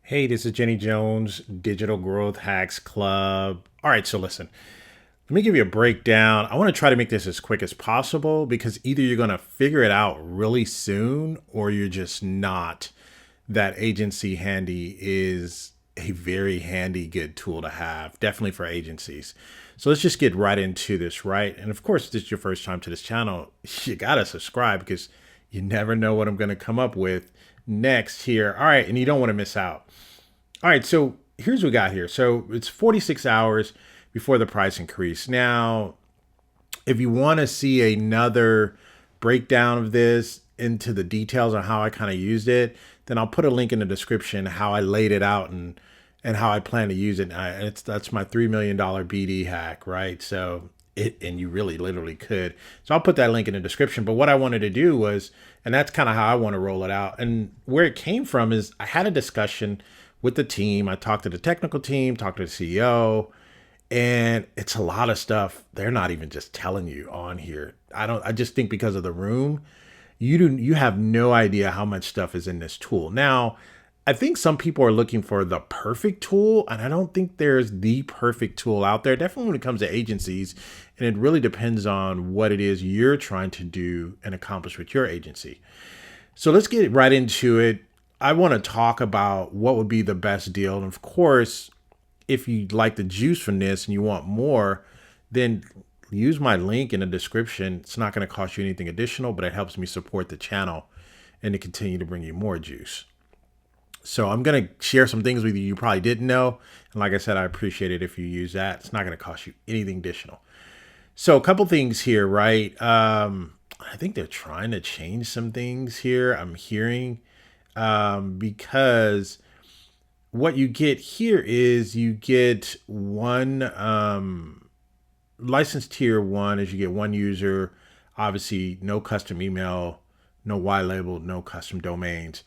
Hey, this is Jenny Jones, Digital Growth Hacks Club. All right, so listen, let me give you a breakdown. I want to try to make this as quick as possible because either you're going to figure it out really soon or you're just not. That agency handy is a very handy, good tool to have, definitely for agencies. So let's just get right into this, right? And of course, if this is your first time to this channel, you got to subscribe because you never know what I'm going to come up with next here. All right, and you don't want to miss out. All right, so here's what we got here. So it's 46 hours before the price increase. Now, if you want to see another breakdown of this into the details on how I kind of used it, then I'll put a link in the description how I laid it out and how I plan to use it. That's my $3 million BD hack, right? So and you really literally could. So I'll put that link in the description. But what I wanted to do was, and that's kind of how I want to roll it out. And where it came from is I had a discussion with the team. I talked to the technical team, talked to the CEO, and it's a lot of stuff they're not even just telling you on here. I just think because of the room, you have no idea how much stuff is in this tool. Now, I think some people are looking for the perfect tool, and I don't think there's the perfect tool out there, definitely when it comes to agencies. And it really depends on what it is you're trying to do and accomplish with your agency. So let's get right into it. I want to talk about what would be the best deal. And of course, if you like the juice from this and you want more, then use my link in the description. It's not going to cost you anything additional, but it helps me support the channel and to continue to bring you more juice. So I'm going to share some things with you you probably didn't know. And like I said, I appreciate it if you use that. It's not going to cost you anything additional. So a couple things here, right? I think they're trying to change some things here. I'm hearing because what you get here is you get one license tier one is you get one user, obviously no custom email, no white label, no custom domains.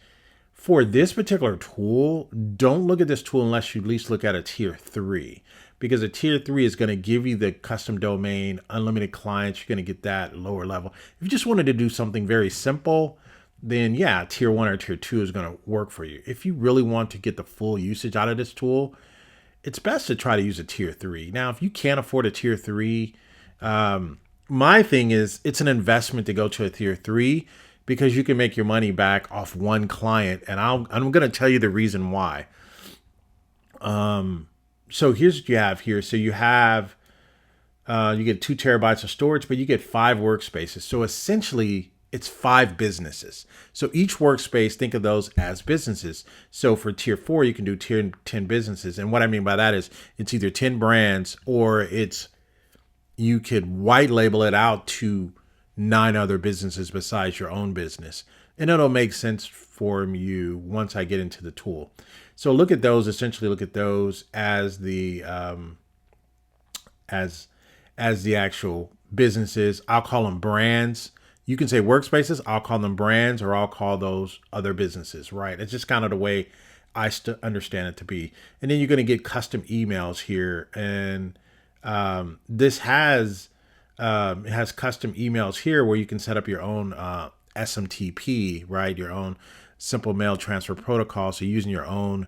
For this particular tool, don't look at this tool unless you at least look at a tier 3, because a tier 3 is going to give you the custom domain, unlimited clients. You're going to get that lower level. If you just wanted to do something very simple, then yeah, tier 1 or tier 2 is going to work for you. If you really want to get the full usage out of this tool, it's best to try to use a tier 3. Now, if you can't afford a tier 3, my thing is it's an investment to go to a tier 3 because you can make your money back off one client. And I'm going to tell you the reason why. So here's what you have here. So you have, you get 2 terabytes of storage, but you get 5 workspaces. So essentially it's 5 businesses. So each workspace, think of those as businesses. So for tier 4, you can do 10 businesses. And what I mean by that is it's either 10 brands or you could white label it out to 9 other businesses besides your own business. And it'll make sense for you once I get into the tool. So look at those, essentially look at those as the as the actual businesses. I'll call them brands. You can say workspaces, I'll call them brands, or I'll call those other businesses, right? It's just kind of the way I understand it to be. And then you're going to get custom emails here. And this has it has custom emails here where you can set up your own SMTP, right? Your own simple mail transfer protocol. So using your own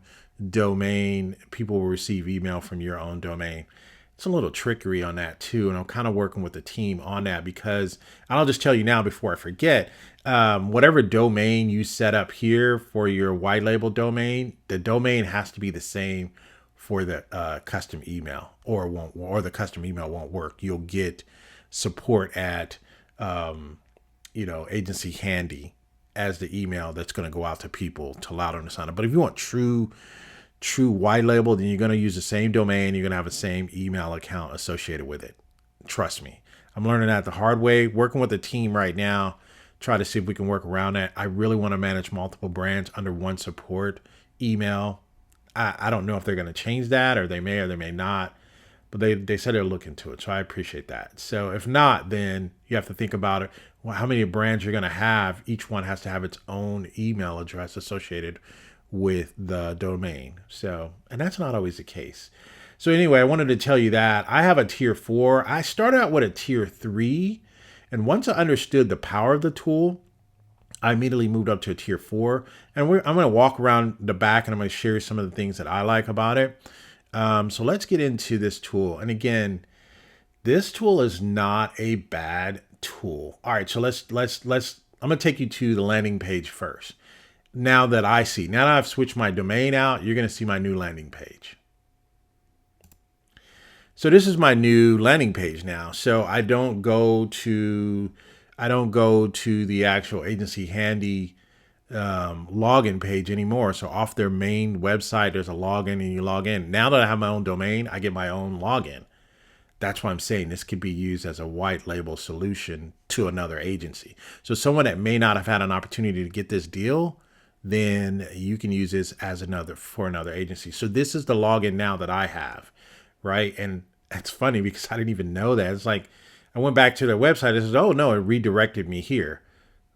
domain, people will receive email from your own domain. It's a little trickery on that too. And I'm kind of working with the team on that because I'll just tell you now before I forget, whatever domain you set up here for your white label domain, the domain has to be the same for the custom email or the custom email won't work. You'll get support at, agency handy as the email that's going to go out to people to allow them to sign up. But if you want true white label, then you're going to use the same domain. You're going to have the same email account associated with it. Trust me. I'm learning that the hard way, working with the team right now, try to see if we can work around that. I really want to manage multiple brands under one support email. I don't know if they're going to change that or they may not, but they said they'll look into it. So I appreciate that. So if not, then you have to think about it. Well, how many brands you're going to have? Each one has to have its own email address associated with the domain. So, and that's not always the case. So anyway, I wanted to tell you that I have a tier 4. I started out with a tier 3. And once I understood the power of the tool, I immediately moved up to a tier 4, and I'm going to walk around the back and I'm going to share some of the things that I like about it. So let's get into this tool. And again, this tool is not a bad tool. All right, so let's I'm going to take you to the landing page first. Now that I've switched my domain out, you're going to see my new landing page. So this is my new landing page now. So I don't go to the actual Agency Handy login page anymore. So off their main website, there's a login and you log in. Now that I have my own domain, I get my own login. That's why I'm saying this could be used as a white label solution to another agency. So someone that may not have had an opportunity to get this deal, then you can use this as for another agency. So this is the login now that I have, right? And it's funny because I didn't even know that. It's like I went back to their website. It says, oh no, it redirected me here.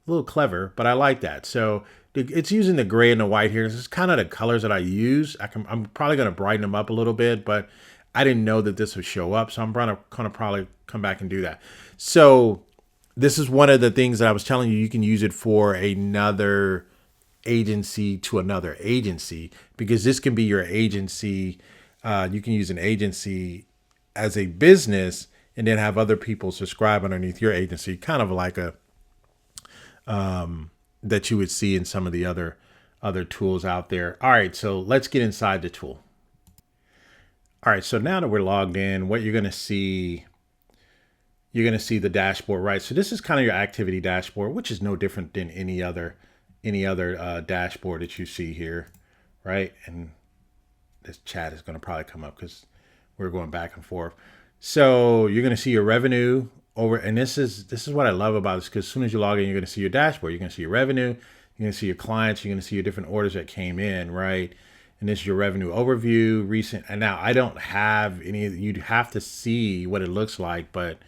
A little clever, but I like that. So it's using the gray and the white here. This is kind of the colors that I use. I'm probably going to brighten them up a little bit, but I didn't know that this would show up. So I'm going to probably come back and do that. So this is one of the things that I was telling you. You can use it for another agency to another agency, because this can be your agency. You can use an agency as a business and then have other people subscribe underneath your agency, kind of like a that you would see in some of the other tools out there. All right, so let's get inside the tool. All right, so now that we're logged in, what you're going to see the dashboard, right? So this is kind of your activity dashboard, which is no different than any other dashboard that you see here, right? And this chat is going to probably come up because we're going back and forth. So you're going to see your revenue over, and this is what I love about this, because as soon as you log in, you're going to see your dashboard. You're going to see your revenue. You're going to see your clients. You're going to see your different orders that came in, right? And this is your revenue overview, recent. And now I don't have any, you'd have to see what it looks like, but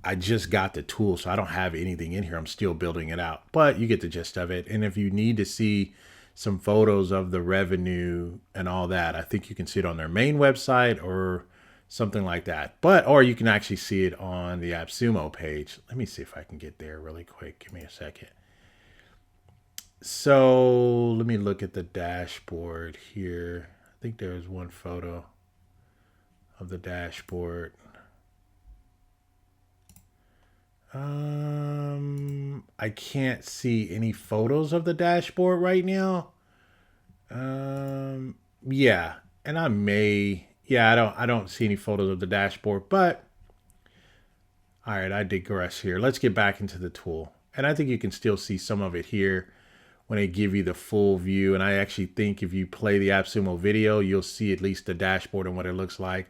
I just got the tool, so I don't have anything in here. I'm still building it out, but you get the gist of it. And if you need to see some photos of the revenue and all that, I think you can see it on their main website or something like that. Or you can actually see it on the Appsumo page. Let me see if I can get there really quick. Give me a second. So let me look at the dashboard here. I think there's one photo of the dashboard. I can't see any photos of the dashboard right now. Yeah, and I don't see any photos of the dashboard, but all right, I digress here. Let's get back into the tool. And I think you can still see some of it here when they give you the full view. And I actually think if you play the Appsumo video, you'll see at least the dashboard and what it looks like.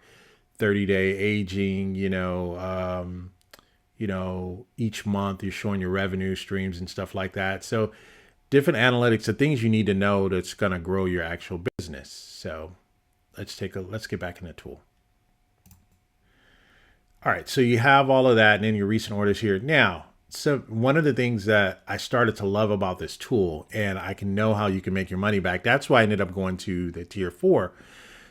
30-day aging, each month you're showing your revenue streams and stuff like that. So different analytics, the things you need to know that's going to grow your actual business. So let's get back in the tool. All right, so you have all of that and then your recent orders here. Now, so one of the things that I started to love about this tool, and I can know how you can make your money back. That's why I ended up going to the tier 4.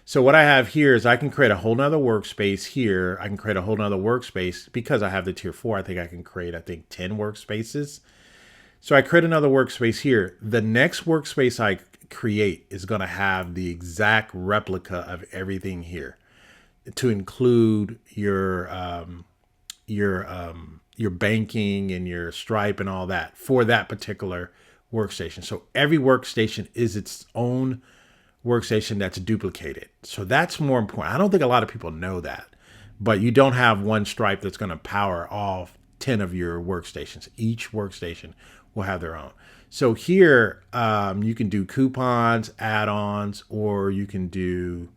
So what I have here is I can create a whole nother workspace here. I can create a whole nother workspace because I have the tier 4. I think I can create, 10 workspaces. So I create another workspace here. The next workspace I create is going to have the exact replica of everything here, to include your banking and your Stripe and all that for that particular workstation. So every workstation is its own workstation that's duplicated. So that's more important. I don't think a lot of people know that, but you don't have one Stripe that's going to power all 10 of your workstations. Each workstation will have their own. So here you can do coupons, add-ons, or you can do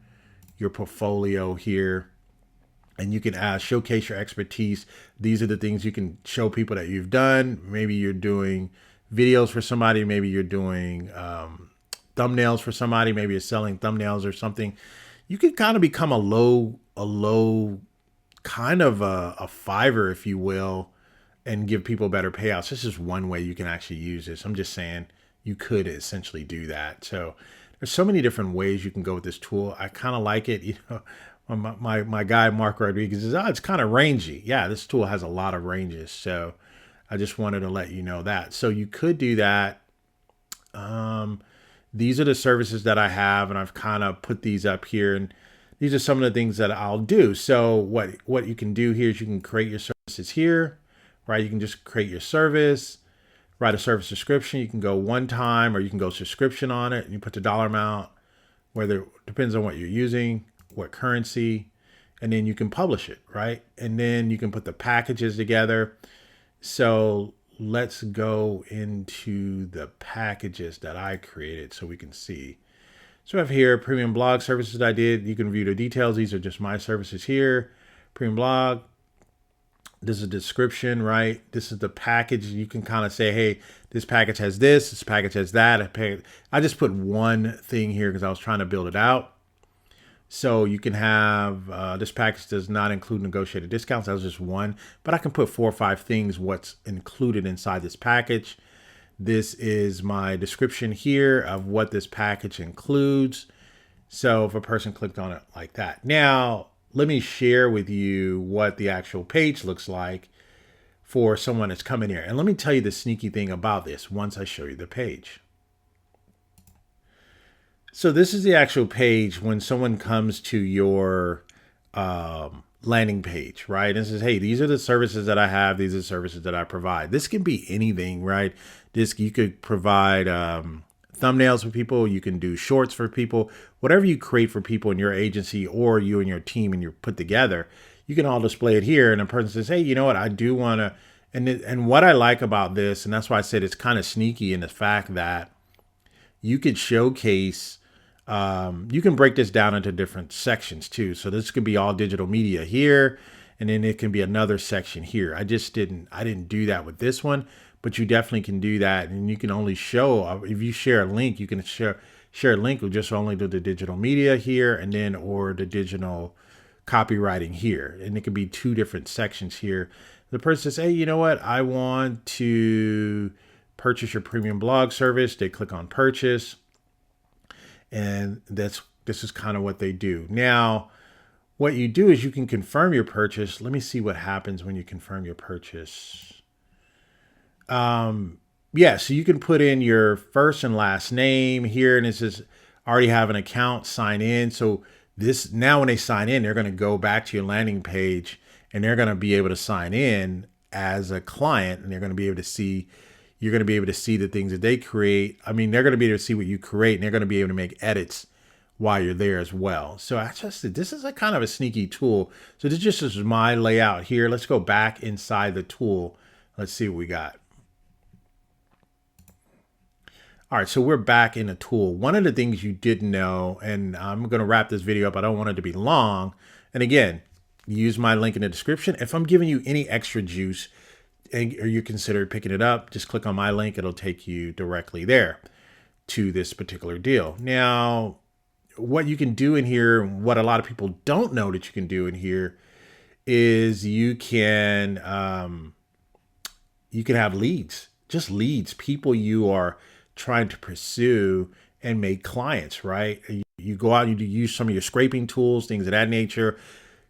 your portfolio here, and you can showcase your expertise. These are the things you can show people that you've done. Maybe you're doing videos for somebody. Maybe you're doing thumbnails for somebody. Maybe you're selling thumbnails or something. You can kind of become a low kind of a Fiverr, if you will, and give people better payouts. This is one way you can actually use this. I'm just saying you could essentially do that. So there's so many different ways you can go with this tool. I kind of like it. My guy, Mark Rodriguez, says, it's kind of rangy. Yeah, this tool has a lot of ranges. So I just wanted to let you know that. So you could do that. These are the services that I have, and I've kind of put these up here, and these are some of the things that I'll do. So what you can do here is you can create your services here, right? You can just create your service, write a service description. You can go one time, or you can go subscription on it, and you put the dollar amount, whether depends on what you're using, what currency, and then you can publish it, right? And then you can put the packages together. So let's go into the packages that I created so we can see. So I have here premium blog services that I did. You can view the details. These are just my services here. Premium blog. This is a description, right? This is the package. You can kind of say, hey, this package has this package has that. I just put one thing here because I was trying to build it out. So you can have, this package does not include negotiated discounts. That was just one, but I can put 4 or 5 things, what's included inside this package. This is my description here of what this package includes. So if a person clicked on it like that. Now, let me share with you what the actual page looks like for someone that's coming here. And let me tell you the sneaky thing about this once I show you the page. So this is the actual page when someone comes to your landing page, right? And says, hey, these are the services that I have. These are the services that I provide. This can be anything, right? You could provide thumbnails for people. You can do shorts for people. Whatever you create for people in your agency or you and your team and you put together, you can all display it here. And a person says, hey, you know what? I do want to. And what I like about this, and that's why I said it's kind of sneaky in the fact that you could showcase. You can break this down into different sections too. So this could be all digital media here, and then it can be another section here. I didn't do that with this one, but you definitely can do that. And you can only show, if you share a link, you can share a link with just only to the digital media here, and then, or the digital copywriting here. And it could be 2 different sections here. The person says, hey, you know what? I want to purchase your premium blog service. They click on purchase. And this is kind of what they do. Now, what you do is you can confirm your purchase. Let me see what happens when you confirm your purchase. Yeah, so you can put in your first and last name here, and it says already have an account, sign in. So this, now when they sign in, they're going to go back to your landing page and they're going to be able to sign in as a client, and they're going to be able to see. You're going to be able to see the things that they create. I mean, they're going to be able to see what you create, and they're going to be able to make edits while you're there as well. So this is a kind of a sneaky tool. So this just is my layout here. Let's go back inside the tool. Let's see what we got. All right, so we're back in the tool. One of the things you didn't know, and I'm going to wrap this video up. I don't want it to be long. And again, use my link in the description. If I'm giving you any extra juice, or you consider picking it up, just click on my link. It'll take you directly there to this particular deal. Now, what you can do in here, what a lot of people don't know that you can do in here, is you can have leads, just leads, people you are trying to pursue and make clients, right? You go out and you use some of your scraping tools, things of that nature.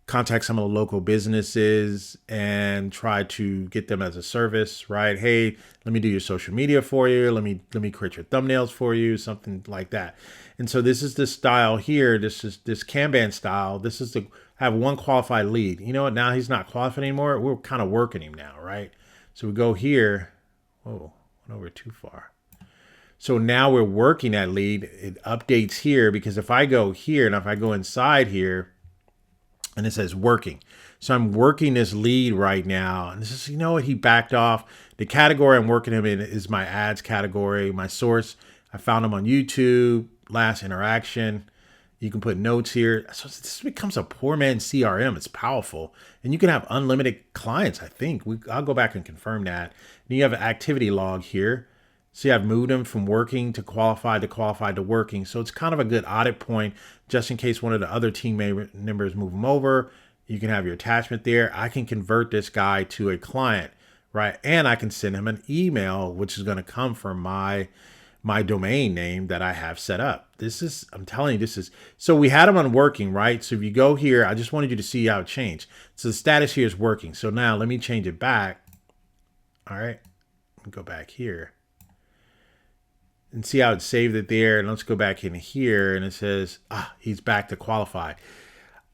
Contact some of the local businesses and try to get them as a service, right? Hey, let me do your social media for you. Let me create your thumbnails for you, something like that. And so this is the style here. This is this Kanban style. This is have one qualified lead. You know what? Now he's not qualified anymore. We're kind of working him now, right? So we go here. Oh, went over too far. So now we're working that lead. It updates here because if I go here and if I go inside here, and it says working. So I'm working this lead right now. And this is, you know what, he backed off. The category I'm working him in is my ads category. My source, I found him on YouTube, last interaction. You can put notes here. So this becomes a poor man's CRM. It's powerful. And you can have unlimited clients, I think. I'll go back and confirm that. And you have an activity log here. See, I've moved them from working to qualified to working. So it's kind of a good audit point just in case one of the other team members move them over. You can have your attachment there. I can convert this guy to a client, right? And I can send him an email, which is going to come from my domain name that I have set up. I'm telling you, this is, so we had him on working, right? So if you go here, I just wanted you to see how it changed. So the status here is working. So now let me change it back. All right, go back here and see how it saved it there. And let's go back in here and it says, he's back to qualify.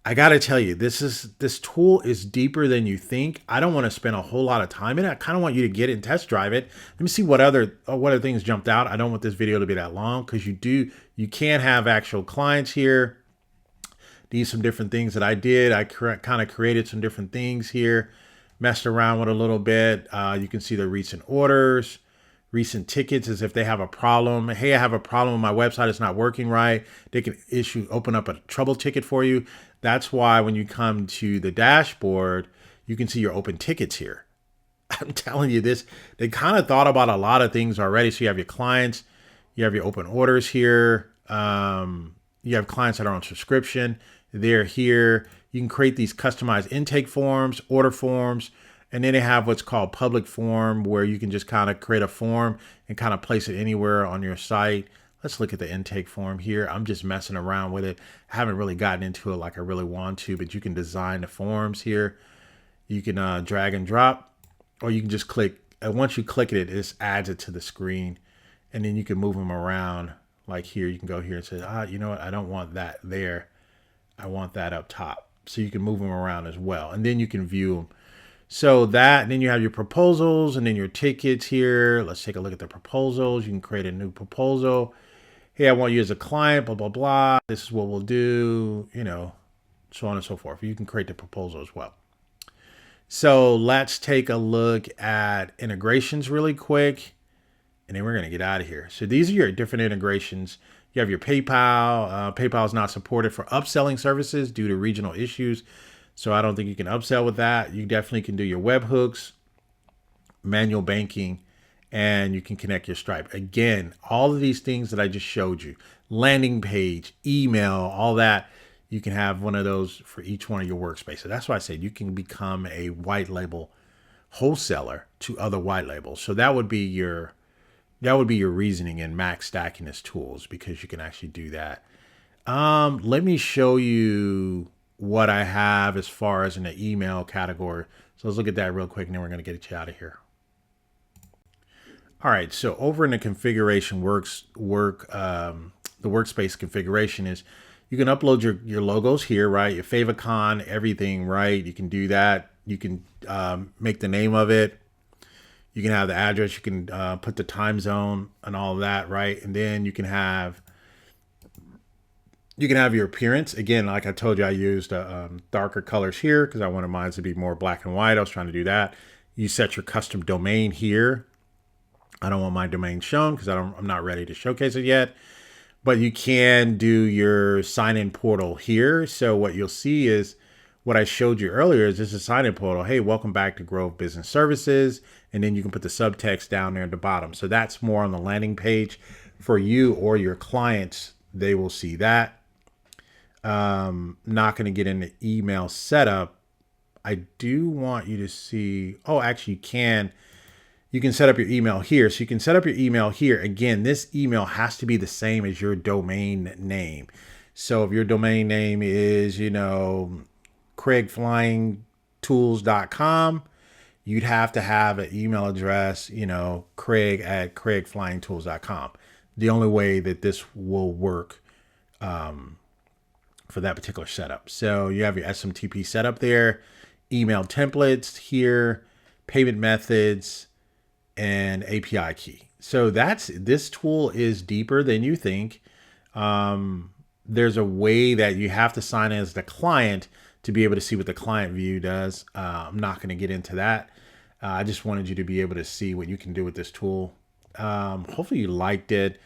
I got to tell you, this tool is deeper than you think. I don't want to spend a whole lot of time in it. I kind of want you to get it and test drive it. Let me see what other things jumped out. I don't want this video to be that long because you can have actual clients here. These some different things that I did. I kind of created some different things here, messed around with a little bit. You can see the recent orders, recent tickets as if they have a problem. Hey, I have a problem with my website. It's not working right. They can open up a trouble ticket for you. That's why when you come to the dashboard, you can see your open tickets here. I'm telling you this, they kind of thought about a lot of things already. So you have your clients, you have your open orders here. You have clients that are on subscription. They're here. You can create these customized intake forms, order forms, and then they have what's called public form where you can just kind of create a form and kind of place it anywhere on your site. Let's look at the intake form here. I'm just messing around with it. I haven't really gotten into it like I really want to, but you can design the forms here. You can drag and drop, or you can just click. Once you click it, it just adds it to the screen, and then you can move them around. Like here, you can go here and say, you know what? I don't want that there. I want that up top. So you can move them around as well, and then you can view them. So that, then you have your proposals and then your tickets here. Let's take a look at the proposals. You can create a new proposal. Hey, I want you as a client, blah, blah, blah. This is what we'll do, so on and so forth. You can create the proposal as well. So let's take a look at integrations really quick, and then we're going to get out of here. So these are your different integrations. You have your PayPal. PayPal is not supported for upselling services due to regional issues. So I don't think you can upsell with that. You definitely can do your webhooks, manual banking, and you can connect your Stripe. Again, all of these things that I just showed you, landing page, email, all that, you can have one of those for each one of your workspaces. That's why I said you can become a white label wholesaler to other white labels. So that would be your reasoning in max stacking as tools, because you can actually do that. Let me show you what I have as far as in the email category. So let's look at that real quick, and then we're going to get you out of here. All right, so over in the configuration the workspace configuration is you can upload your logos here, right? Your favicon, everything, right? You can do that. You can make the name of it. You can have the address. You can put the time zone and all of that, right? And then you can have your appearance. Again, like I told you, I used darker colors here because I wanted mine to be more black and white. I was trying to do that. You set your custom domain here. I don't want my domain shown because I'm not ready to showcase it yet. But you can do your sign-in portal here. So what you'll see is what I showed you earlier is this is a sign-in portal. Hey, welcome back to Grove Business Services. And then you can put the subtext down there at the bottom. So that's more on the landing page for you or your clients. They will see that. Not going to get into email setup. I do want you to see, actually you can set up your email here. So you can set up your email here. Again, this email has to be the same as your domain name. So if your domain name is, craigflyingtools.com, you'd have to have an email address, craig@craigflyingtools.com. The only way that this will work for that particular setup. So you have your SMTP setup there, email templates here, payment methods, and API key. So this tool is deeper than you think. There's a way that you have to sign in as the client to be able to see what the client view does. I'm not going to get into that. I just wanted you to be able to see what you can do with this tool. Hopefully you liked it.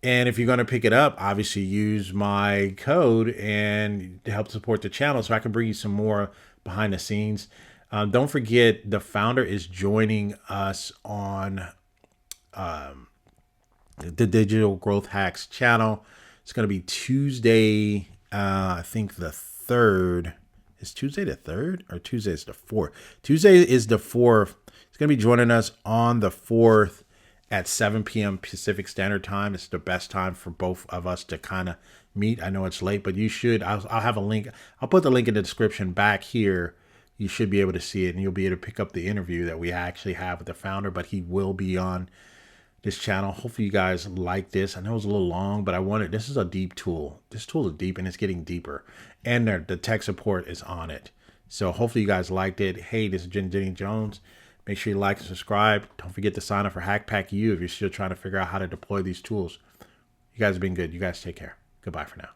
And if you're going to pick it up, obviously use my code and to help support the channel so I can bring you some more behind the scenes. Don't forget, the founder is joining us on the Digital Growth Hacks channel. It's going to be Tuesday, I think the 3rd. Is Tuesday the 3rd or Tuesday is the 4th? Tuesday is the 4th. It's going to be joining us on the 4th at 7 p.m. Pacific Standard Time. It's the best time for both of us to kind of meet. I know it's late, but you should. I'll have a link. I'll put the link in the description back here you should be able to see it, and you'll be able to pick up the interview that we actually have with the founder, but he will be on this channel. Hopefully you guys like this. I know it's a little long, but this is a deep tool. This tool is deep and it's getting deeper, and the tech support is on it. So hopefully you guys liked it. Hey, this is Jenny Jones. Make sure you like and subscribe. Don't forget to sign up for Hackpack U if you're still trying to figure out how to deploy these tools. You guys have been good. You guys take care. Goodbye for now.